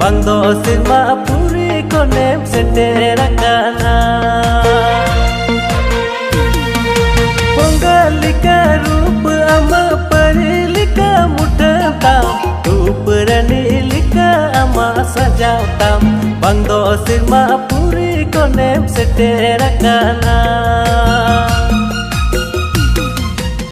bang do sirma puri konem seterakana pongalika rup ama parilika mudatam rup ranilika ama sajautam bang do sirma puri konem seterakana